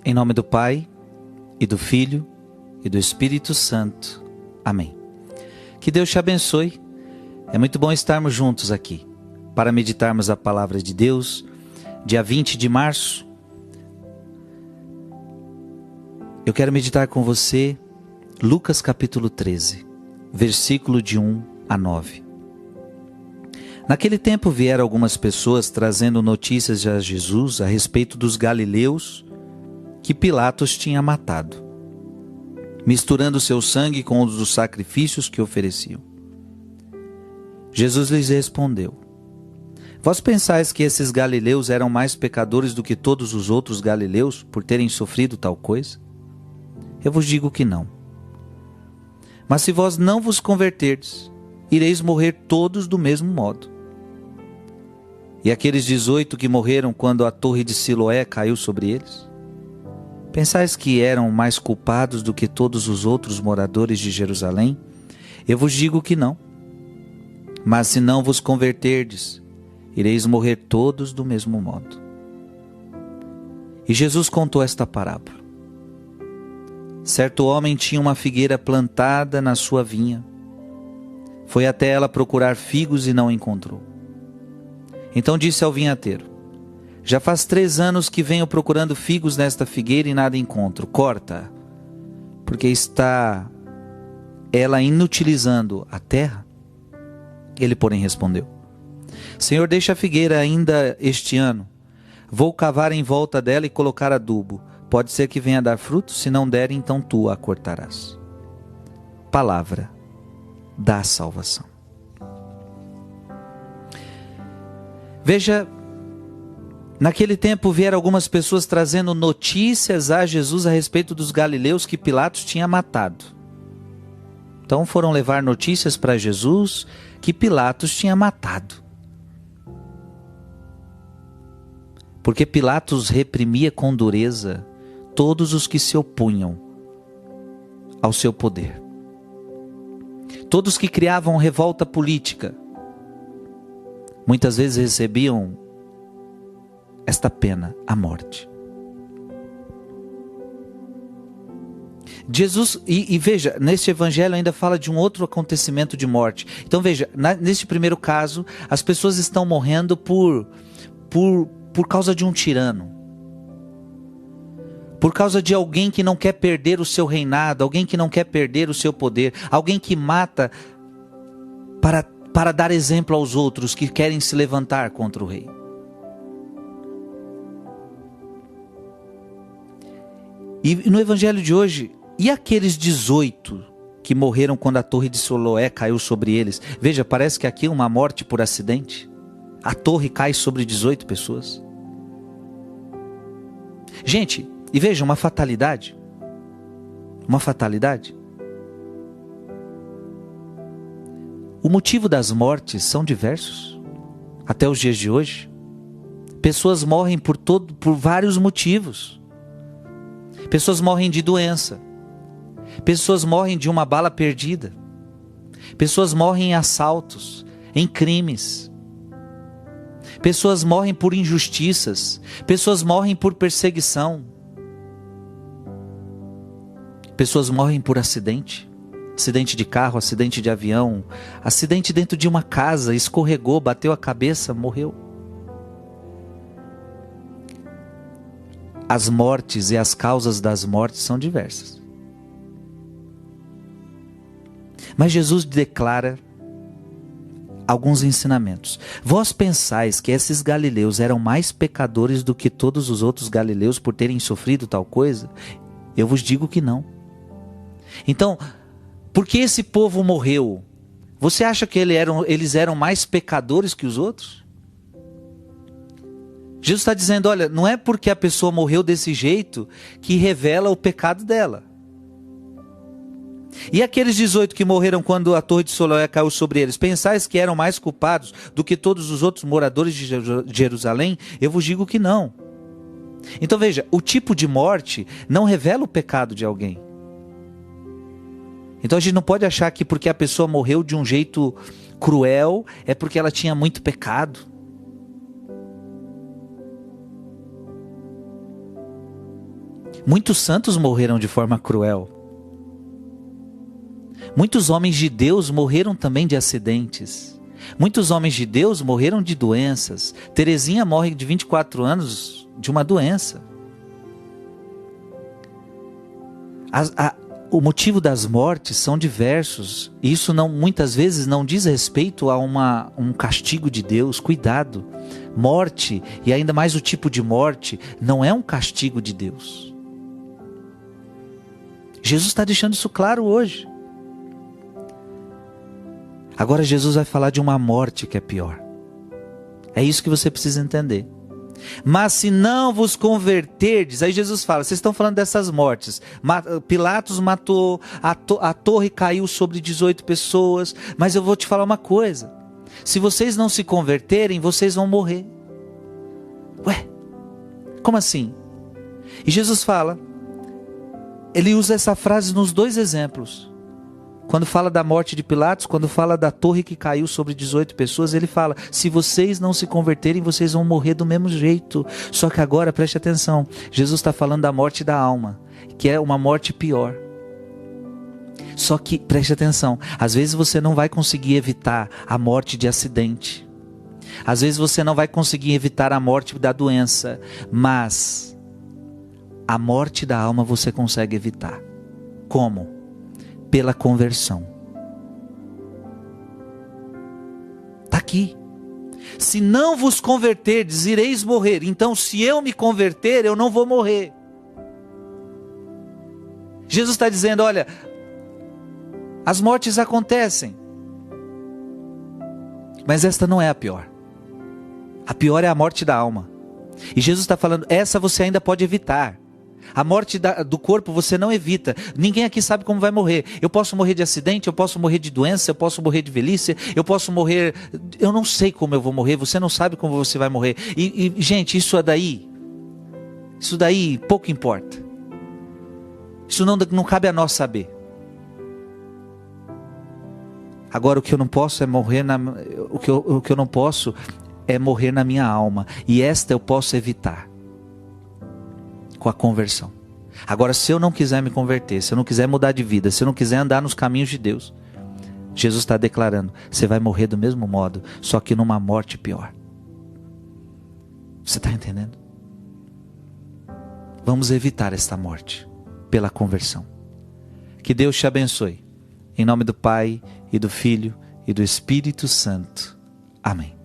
Em nome do Pai, e do Filho, e do Espírito Santo. Amém. Que Deus te abençoe. É muito bom estarmos juntos aqui, para meditarmos a palavra de Deus, dia 20 de março. Eu quero meditar com você Lucas capítulo 13, versículo de 1 a 9. Naquele tempo vieram algumas pessoas trazendo notícias a Jesus a respeito dos galileus que Pilatos tinha matado, misturando seu sangue com os dos sacrifícios que ofereciam. Jesus lhes respondeu: Vós pensais que esses galileus eram mais pecadores do que todos os outros galileus por terem sofrido tal coisa? Eu vos digo que não. Mas se vós não vos converterdes, ireis morrer todos do mesmo modo. E aqueles 18 que morreram quando a torre de Siloé caiu sobre eles? Pensais que eram mais culpados do que todos os outros moradores de Jerusalém? Eu vos digo que não. Mas se não vos converterdes, ireis morrer todos do mesmo modo. E Jesus contou esta parábola. Certo homem tinha uma figueira plantada na sua vinha. Foi até ela procurar figos e não encontrou. Então disse ao vinhateiro: Já faz 3 anos que venho procurando figos nesta figueira e nada encontro. Corta, porque está ela inutilizando a terra. Ele, porém, respondeu: Senhor, deixa a figueira ainda este ano. Vou cavar em volta dela e colocar adubo. Pode ser que venha a dar fruto, se não der, então tu a cortarás. Palavra da salvação. Veja, naquele tempo vieram algumas pessoas trazendo notícias a Jesus a respeito dos galileus que Pilatos tinha matado. Então foram levar notícias para Jesus que Pilatos tinha matado. Porque Pilatos reprimia com dureza todos os que se opunham ao seu poder. Todos que criavam revolta política, muitas vezes recebiam esta pena, a morte. Jesus, e veja, neste evangelho ainda fala de um outro acontecimento de morte. Então veja, neste primeiro caso, as pessoas estão morrendo por causa de um tirano. Por causa de alguém que não quer perder o seu reinado, alguém que não quer perder o seu poder, alguém que mata para dar exemplo aos outros que querem se levantar contra o rei. E no evangelho de hoje, e aqueles 18 que morreram quando a torre de Siloé caiu sobre eles? Veja, parece que aqui é uma morte por acidente. A torre cai sobre 18 pessoas. Gente, e veja, uma fatalidade. Uma fatalidade. O motivo das mortes são diversos. Até os dias de hoje. Pessoas morrem por vários motivos. Pessoas morrem de doença. Pessoas morrem de uma bala perdida. Pessoas morrem em assaltos, em crimes. Pessoas morrem por injustiças. Pessoas morrem por perseguição. Pessoas morrem por acidente. Acidente de carro, acidente de avião, acidente dentro de uma casa, escorregou, bateu a cabeça, morreu. As mortes e as causas das mortes são diversas. Mas Jesus declara alguns ensinamentos. Vós pensais que esses galileus eram mais pecadores do que todos os outros galileus por terem sofrido tal coisa? Eu vos digo que não. Então, por que esse povo morreu? Você acha que eles eram mais pecadores que os outros? Jesus está dizendo, olha, não é porque a pessoa morreu desse jeito que revela o pecado dela. E aqueles 18 que morreram quando a torre de Siloé caiu sobre eles, pensais que eram mais culpados do que todos os outros moradores de Jerusalém? Eu vos digo que não. Então veja, o tipo de morte não revela o pecado de alguém. Então a gente não pode achar que porque a pessoa morreu de um jeito cruel é porque ela tinha muito pecado. Muitos santos morreram de forma cruel. Muitos homens de Deus morreram também de acidentes. Muitos homens de Deus morreram de doenças. Terezinha morre de 24 anos de uma doença. O motivo das mortes são diversos. E isso muitas vezes não diz respeito a um castigo de Deus. Cuidado. Morte, e ainda mais o tipo de morte, não é um castigo de Deus. Jesus está deixando isso claro hoje. Agora Jesus vai falar de uma morte que é pior. É isso que você precisa entender. Mas se não vos converterdes, aí Jesus fala, vocês estão falando dessas mortes. Pilatos matou, a torre caiu sobre 18 pessoas, mas eu vou te falar uma coisa. Se vocês não se converterem, vocês vão morrer. Ué, como assim? E Jesus fala, ele usa essa frase nos dois exemplos. Quando fala da morte de Pilatos, quando fala da torre que caiu sobre 18 pessoas, ele fala, se vocês não se converterem, vocês vão morrer do mesmo jeito. Só que agora, preste atenção, Jesus está falando da morte da alma, que é uma morte pior. Só que, preste atenção, às vezes você não vai conseguir evitar a morte de acidente. Às vezes você não vai conseguir evitar a morte da doença, mas a morte da alma você consegue evitar. Como? Pela conversão. Está aqui. Se não vos converterdes, ireis morrer. Então, se eu me converter, eu não vou morrer. Jesus está dizendo, olha, as mortes acontecem, mas esta não é a pior. A pior é a morte da alma. E Jesus está falando, essa você ainda pode evitar. A morte do corpo você não evita. Ninguém aqui sabe como vai morrer. Eu posso morrer de acidente, eu posso morrer de doença, eu posso morrer de velhice, eu posso morrer... Eu não sei como eu vou morrer, você não sabe como você vai morrer. Gente, isso daí pouco importa. Isso não cabe a nós saber. Agora o que eu não posso é morrer o que eu não posso é morrer na minha alma. E esta eu posso evitar com a conversão. Agora, se eu não quiser me converter, se eu não quiser mudar de vida, se eu não quiser andar nos caminhos de Deus, Jesus está declarando, você vai morrer do mesmo modo, só que numa morte pior. Você está entendendo? Vamos evitar esta morte pela conversão. Que Deus te abençoe. Em nome do Pai, e do Filho, e do Espírito Santo. Amém.